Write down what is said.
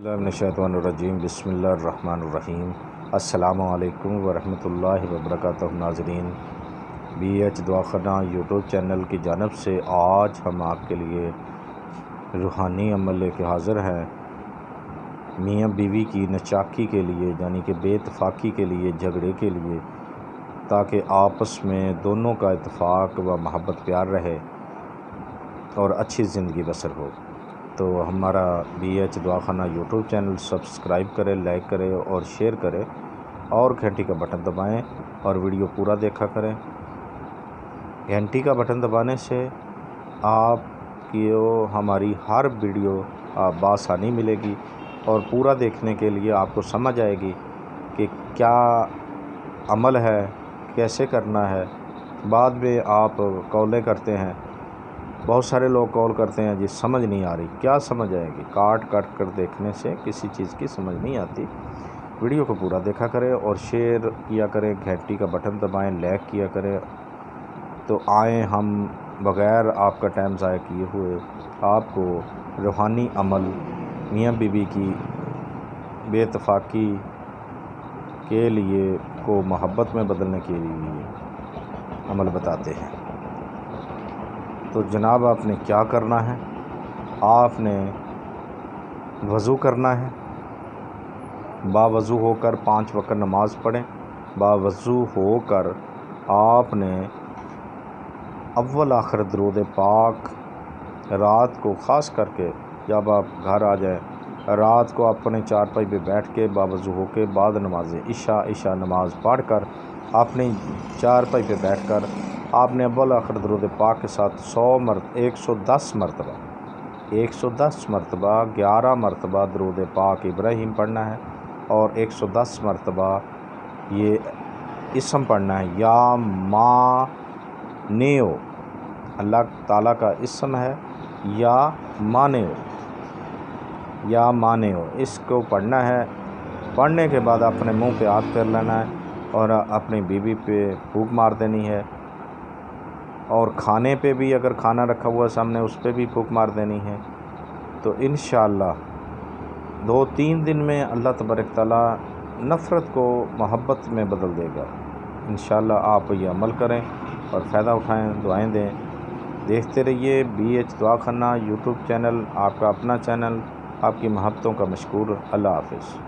मिनश्शैतानिर्रजीम बिस्मिल्लाहिर्रहमानिर्रहीम। अस्सलामु अलैकुम वरहमतुल्लाहि वबरकातुहू। नाज़रीन, BH दवाखाना यूट्यूब चैनल की जानब से आज हम आपके लिए रूहानी अमल लेके हाज़िर हैं। मियाँ बीवी की नचाकी के लिए, यानी कि बेइत्तेफाकी के लिए, झगड़े के लिए, ताकि आपस में दोनों का इत्तेफाक व मोहब्बत प्यार रहे और अच्छी ज़िंदगी बसर हो। तो हमारा BH दवाखाना यूट्यूब चैनल सब्सक्राइब करें, लाइक करें और शेयर करें और घंटी का बटन दबाएं और वीडियो पूरा देखा करें। घंटी का बटन दबाने से आपकी हमारी हर वीडियो बआसानी मिलेगी और पूरा देखने के लिए आपको समझ आएगी कि क्या अमल है, कैसे करना है। बाद में आप कॉलें करते हैं, बहुत सारे लोग कॉल करते हैं जी समझ नहीं आ रही। क्या समझ आएगी? काट कर देखने से किसी चीज़ की समझ नहीं आती। वीडियो को पूरा देखा करें और शेयर किया करें, घंटी का बटन दबाएं, लाइक किया करें। तो आए हम बग़ैर आपका टाइम ज़ाया किए हुए आपको रूहानी अमल मियाँ बीवी की बेइत्तेफाकी के लिए को मोहब्बत में बदलने के लिए अमल बताते हैं। तो जनाब, आपने क्या करना है? आपने वज़ू करना है, बावज़ू होकर 5 वक्त नमाज़ पढ़ें। बावज़ू होकर आपने अव्वल आखिर दुरूद पाक रात को ख़ास करके जब आप घर आ जाएं, रात को अपने चारपाई पे बैठ के बावज़ू होकर बाद नमाज इशा नमाज पढ़ कर अपनी चारपाई पे बैठ कर आपने अव्वल आखिर दुरूद पाक के साथ 110 मरतबा 11 मरतबा दुरूद पाक इब्राहीम पढ़ना है और 110 मरतबा ये इसम पढ़ना है। या मानेओ, अल्लाह ताला का इसम है, या मानेओ इसको पढ़ना है। पढ़ने के बाद अपने मुंह पे हाथ फेर लेना है और अपनी बीवी पे फूंक मार देनी है। और खाने पे भी, अगर खाना रखा हुआ सामने, उस पे भी फूंक मार देनी है। तो इंशाअल्लाह 2-3 दिन में अल्लाह तबारक तआला नफ़रत को मोहब्बत में बदल देगा। इंशाअल्लाह आप ये अमल करें और फ़ायदा उठाएं, दुआएं दें। देखते रहिए BH दवाखाना यूट्यूब चैनल, आपका अपना चैनल। आपकी मोहब्बतों का मशकूर। अल्लाह हाफ़िज़।